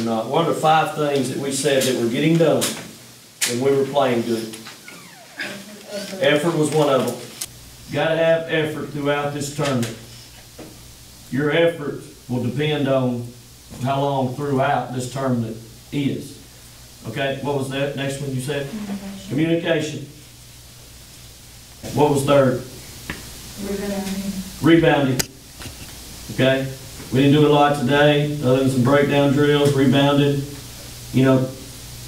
or not. What are the 5 things that we said that were getting done when we were playing good? Effort was one of them. Got to have effort throughout this tournament. Your effort will depend on how long throughout this tournament is. Okay, what was that next one you said? Communication. What was third? Rebounding. Okay, we didn't do a lot today, other than some breakdown drills, rebounded. You know,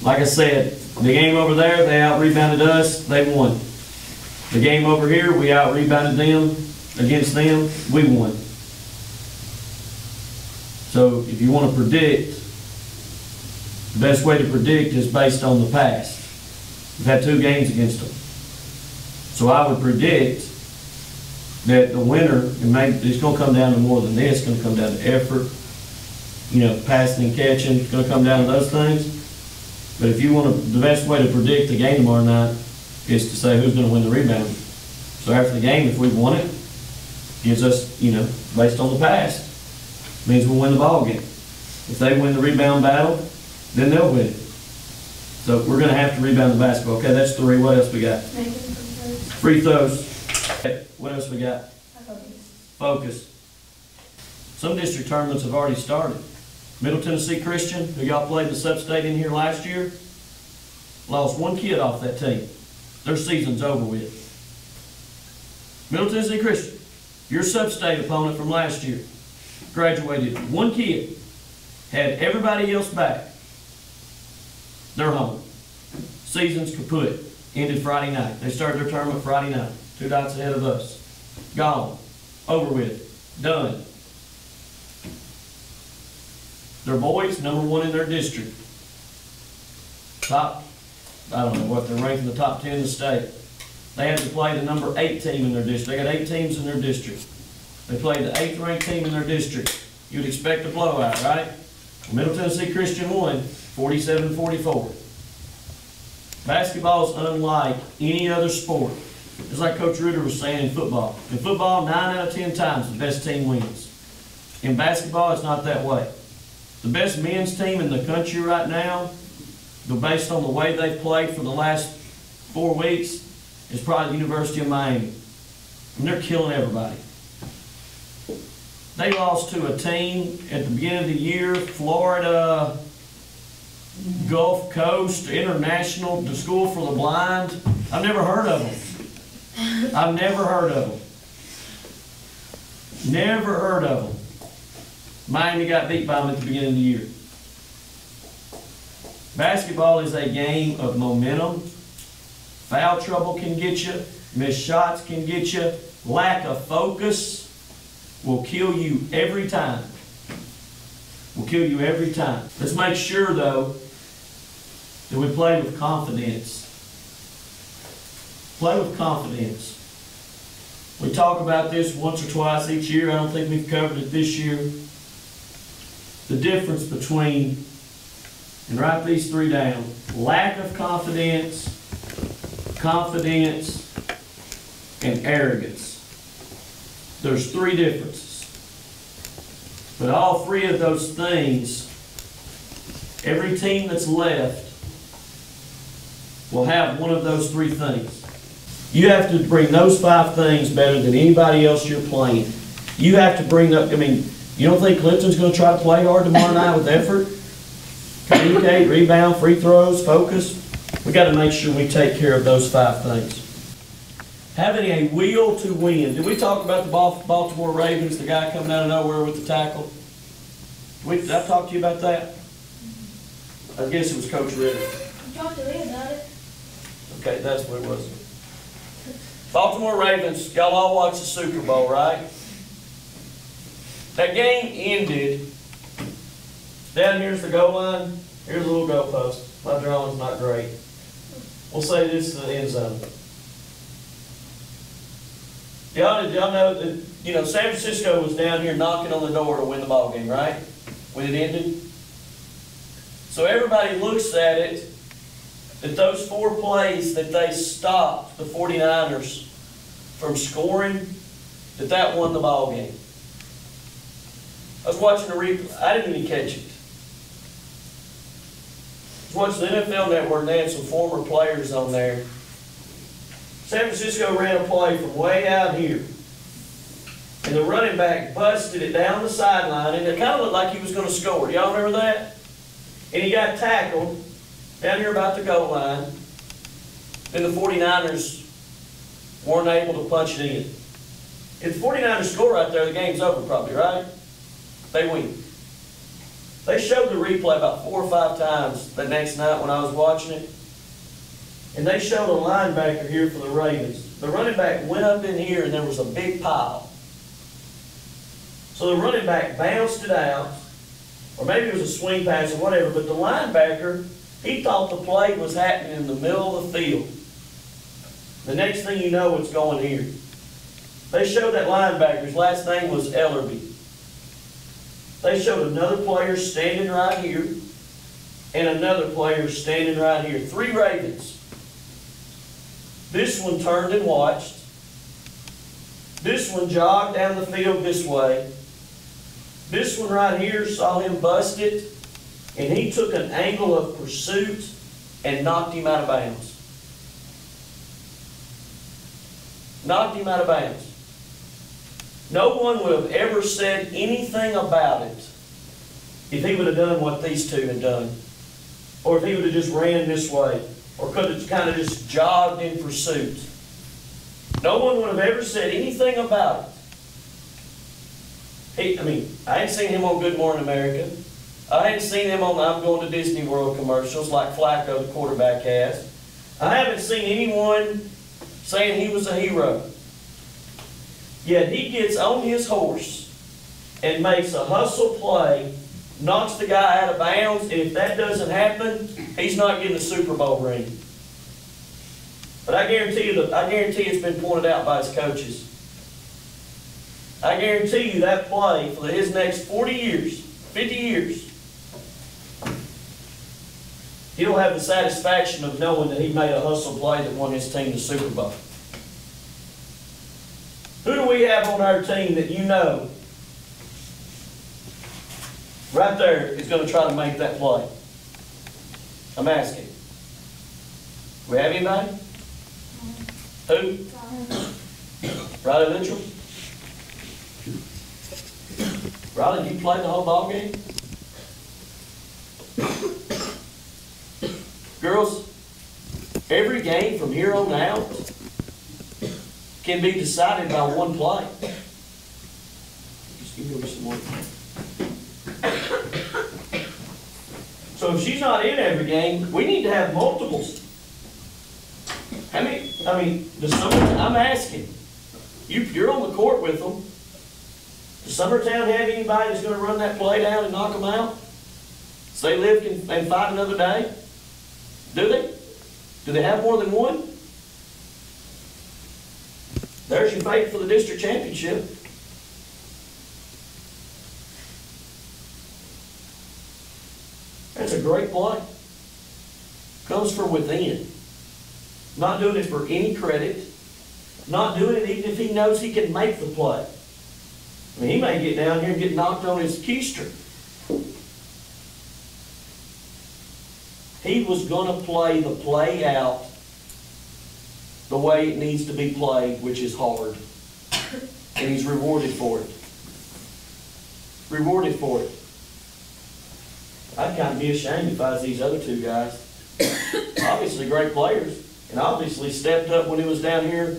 like I said, the game over there, they out-rebounded us, they won. The game over here, we out-rebounded them, against them, we won. So if you want to predict, the best way to predict is based on the past. We've had 2 games against them. So I would predict that the winner, and maybe it's going to come down to more than this, it's going to come down to effort, you know, passing and catching, it's going to come down to those things. But if you want to, the best way to predict the game tomorrow night is to say who's going to win the rebound. So after the game, if we've won it, gives us, you know, based on the past, means we'll win the ball game. If they win the rebound battle, then they'll win. So we're going to have to rebound the basketball. Okay, that's 3. What else we got? Free throws. What else we got? Focus. Some district tournaments have already started. Middle Tennessee Christian, who y'all played the sub-state in here last year, lost 1 kid off that team. Their season's over with. Middle Tennessee Christian, your sub-state opponent from last year, graduated 1 kid, had everybody else back. They're home. Season's kaput. Ended Friday night. They started their tournament Friday night. 2 nights ahead of us. Gone. Over with. Done. Their boys, #1 in their district. Top, I don't know what, they're ranked in the top 10 in the state. They had to play the #8 team in their district. They got 8 teams in their district. They played the 8th ranked team in their district. You'd expect a blowout, right? Middle Tennessee Christian won 47-44. Basketball is unlike any other sport. It's like Coach Ruder was saying in football. In football, 9 out of 10 times the best team wins. In basketball, it's not that way. The best men's team in the country right now, based on the way they've played for the last 4 weeks, is probably the University of Miami. And they're killing everybody. They lost to a team at the beginning of the year, Florida Gulf Coast International, the School for the Blind. I've never heard of them. I've never heard of them. Never heard of them. Miami got beat by them at the beginning of the year. Basketball is a game of momentum. Foul trouble can get you. Missed shots can get you. Lack of focus will kill you every time. Will kill you every time. Let's make sure, though, that we play with confidence. Play with confidence. We talk about this once or twice each year. I don't think we've covered it this year. The difference between, and write these 3 down, lack of confidence, confidence, and arrogance. There's 3 differences. But all 3 of those things, every team that's left will have one of those 3 things. You have to bring those 5 things better than anybody else you're playing. You have to bring up, I mean, you don't think Clemson's going to try to play hard tomorrow night with effort? Communicate, rebound, free throws, focus. We got to make sure we take care of those 5 things. Having a will to win. Did we talk about the Baltimore Ravens, the guy coming out of nowhere with the tackle? Did I talk to you about that? I guess it was Coach Ritter. You talked to me about it. Okay, that's what it was. Baltimore Ravens, y'all all watched the Super Bowl, right? That game ended. Down here's the goal line. Here's a little goal post. My drawing's not great. We'll say this is the end zone. Y'all know that, you know, San Francisco was down here knocking on the door to win the ball game, right? When it ended. So everybody looks at it, that those 4 plays that they stopped the 49ers from scoring, that won the ball game. I was watching the replay. I didn't even catch it. watch the NFL Network, and they had some former players on there. San Francisco ran a play from way out here. And the running back busted it down the sideline, and it kind of looked like he was going to score. Y'all remember that? And he got tackled down here about the goal line. Then the 49ers weren't able to punch it in. If the 49ers score right there, the game's over probably, right? They win. They showed the replay about 4 or 5 times the next night when I was watching it. And they showed a linebacker here for the Ravens. The running back went up in here and there was a big pile. So the running back bounced it out, or maybe it was a swing pass or whatever, but the linebacker, he thought the play was happening in the middle of the field. The next thing you know, it's going here. They showed that linebacker, his last name was Ellerby. They showed another player standing right here, and another player standing right here. 3 Ravens. This one turned and watched. This one jogged down the field this way. This one right here saw him bust it, and he took an angle of pursuit and knocked him out of bounds. Knocked him out of bounds. No one would have ever said anything about it if he would have done what these two had done. Or if he would have just ran this way. Or could have kind of just jogged in pursuit. No one would have ever said anything about it. I ain't seen him on Good Morning America. I ain't seen him on I'm Going to Disney World commercials like Flacco, the quarterback, has. I haven't seen anyone saying he was a hero. Yet he gets on his horse and makes a hustle play, knocks the guy out of bounds, and if that doesn't happen, he's not getting a Super Bowl ring. But I guarantee it's been pointed out by his coaches. I guarantee you that play for his next 40 years, 50 years, he'll have the satisfaction of knowing that he made a hustle play that won his team the Super Bowl. Who do we have on our team that you know right there is going to try to make that play? I'm asking. We have anybody? Who? Riley Mitchell? Riley, did you play the whole ball game? Girls, every game from here on out can be decided by one play. Just give me some more. So if she's not in every game, we need to have multiples. How many? I'm asking. You're on the court with them. Does Summertown have anybody that's going to run that play down and knock them out? So they live and fight another day? Do they? Do they have more than one? There's your fate for the district championship. That's a great play. Comes from within. Not doing it for any credit. Not doing it even if he knows he can make the play. He may get down here and get knocked on his keister. He was going to play the play out the way it needs to be played, which is hard. And he's rewarded for it. Rewarded for it. I'd kind of be ashamed if I was these other two guys. Obviously great players. And obviously stepped up when he was down here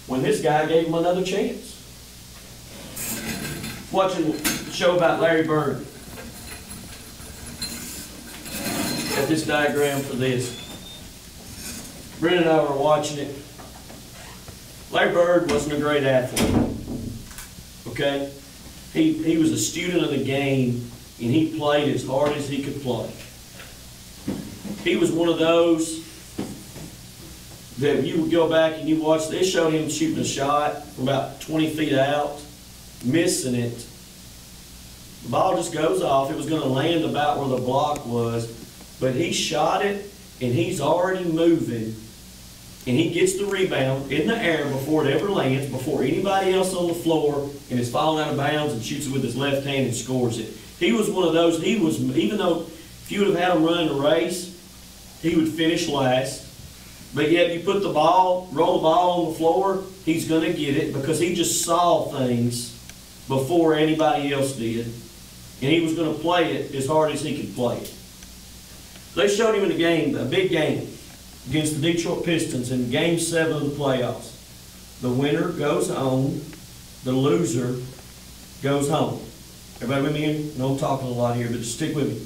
when this guy gave him another chance. Watching a show about Larry Bird. Got this diagram for this. Brent and I were watching it. Larry Bird wasn't a great athlete. Okay? He was a student of the game, and he played as hard as he could play. He was one of those that you would go back and you watch, they showed him shooting a shot from about 20 feet out, missing it. The ball just goes off. It was going to land about where the block was, but he shot it, and he's already moving, and he gets the rebound in the air before it ever lands, before anybody else on the floor, and is falling out of bounds and shoots it with his left hand and scores it. He was one of those, even though if you would have had him running a race, he would finish last. But yet you put the ball, roll the ball on the floor, he's going to get it because he just saw things before anybody else did. And he was going to play it as hard as he could play it. They showed him in a game, a big game, against the Detroit Pistons in Game 7 of the playoffs. The winner goes home, the loser goes home. Everybody with me here? No, I'm talking a lot here, but just stick with me.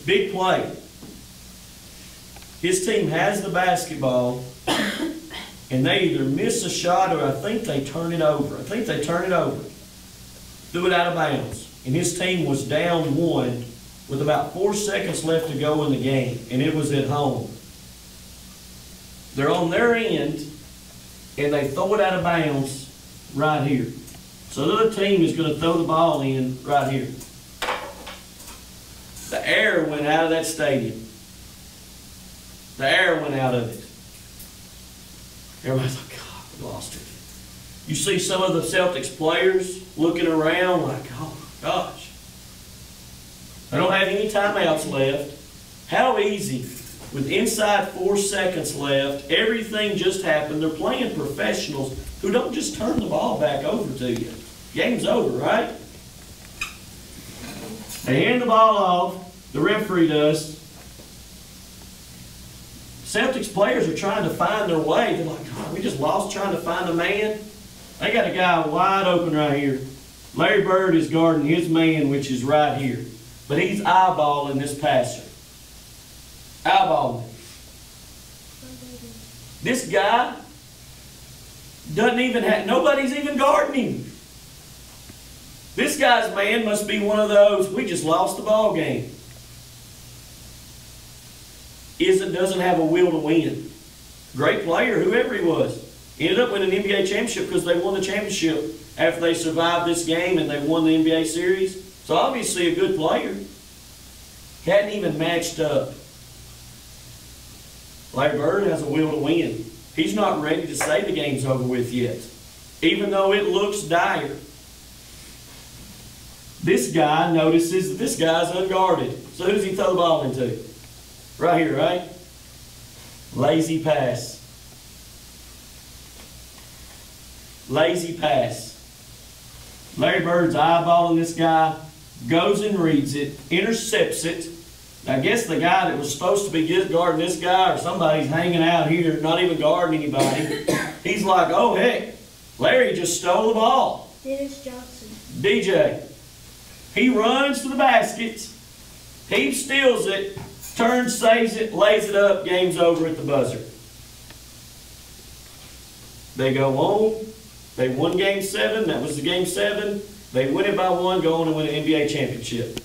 Big play. His team has the basketball, and they either miss a shot or I think they turn it over. Threw it out of bounds. And his team was down 1 with about 4 seconds left to go in the game, and it was at home. They're on their end, and they throw it out of bounds right here. So the other team is going to throw the ball in right here. The air went out of that stadium. The air went out of it. Everybody's like, God, we lost it. You see some of the Celtics players looking around like, oh my gosh. They don't have any timeouts left. How easy, with inside 4 seconds left, everything just happened. They're playing professionals who don't just turn the ball back over to you. Game's over, right? They hand the ball off. The referee does. Celtics players are trying to find their way. They're like, God, we just lost trying to find a man. They got a guy wide open right here. Larry Bird is guarding his man, which is right here. But he's eyeballing this passer. Eyeballing. This guy doesn't even have, nobody's even guarding him. This guy's man must be one of those, we just lost the ball game. Doesn't have a will to win. Great player, whoever he was. Ended up winning an NBA championship because they won the championship after they survived this game and they won the NBA series. So obviously a good player. Hadn't even matched up. Larry Bird has a will to win. He's not ready to say the game's over with yet, even though it looks dire. This guy notices that this guy's unguarded. So who does he throw the ball into? Right here, right? Lazy pass. Lazy pass. Larry Bird's eyeballing this guy, goes and reads it, intercepts it. I guess the guy that was supposed to be guarding this guy or somebody's hanging out here, not even guarding anybody. He's like, oh, heck, Larry just stole the ball. Dennis Johnson. DJ. He runs to the basket. He steals it, turns, saves it, lays it up, game's over at the buzzer. They go on. They won Game 7. That was the Game 7. They win it by 1, go on and win an NBA championship.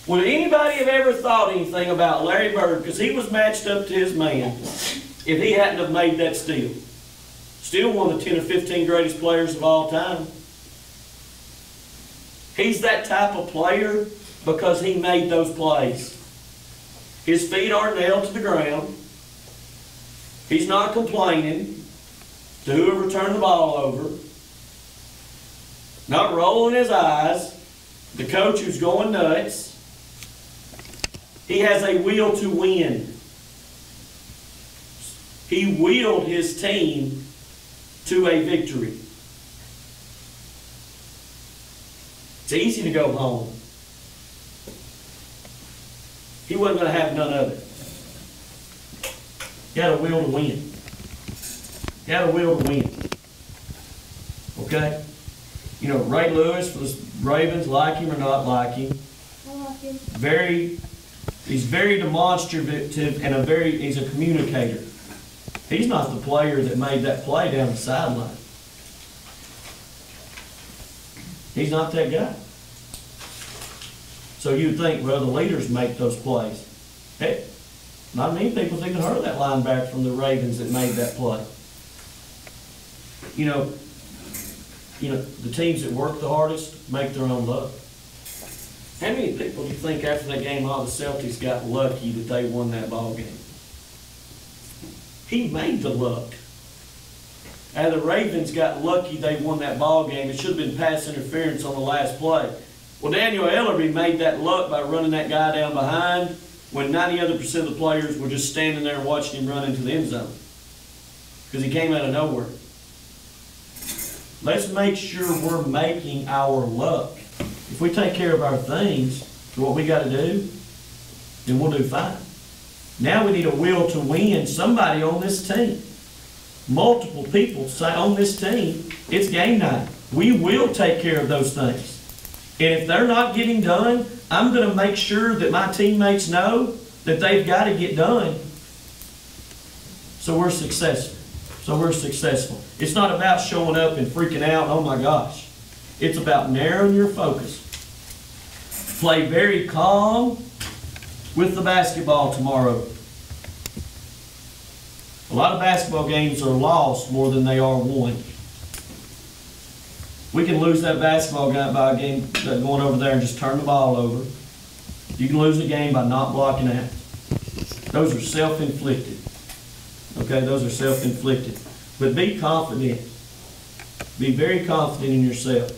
Would anybody have ever thought anything about Larry Bird, because he was matched up to his man, if he hadn't have made that steal? Still one of the 10 or 15 greatest players of all time. He's that type of player because he made those plays. His feet aren't nailed to the ground. He's not complaining to whoever turned the ball over. Not rolling his eyes. The coach who's going nuts. He has a will to win. He willed his team to a victory. It's easy to go home. He wasn't going to have none of it. He had a will to win. He had a will to win. Okay? You know, Ray Lewis for the Ravens, like him or not like him. I like him. He's very demonstrative and he's a communicator. He's not the player that made that play down the sideline. He's not that guy. So you'd think, well, the leaders make those plays. Heck, not many people's even heard of that linebacker from the Ravens that made that play. You know, the teams that work the hardest make their own luck. How many people do you think after that game all the Celtics got lucky that they won that ball game? He made the luck. And the Ravens got lucky they won that ball game. It should have been pass interference on the last play. Well, Daniel Ellerby made that luck by running that guy down behind when 90 other percent of the players were just standing there watching him run into the end zone. Because he came out of nowhere. Let's make sure we're making our luck. If we take care of our things, what we got to do, then we'll do fine. Now we need a will to win. Somebody on this team, multiple people say on this team, it's game night. We will take care of those things. And if they're not getting done, I'm going to make sure that my teammates know that they've got to get done. So we're successful. It's not about showing up and freaking out, oh my gosh. It's about narrowing your focus. Play very calm with the basketball tomorrow. A lot of basketball games are lost more than they are won. We can lose that basketball game by a game going over there and just turn the ball over. You can lose a game by not blocking out. Those are self-inflicted. Okay, those are self-inflicted. But be confident. Be very confident in yourself.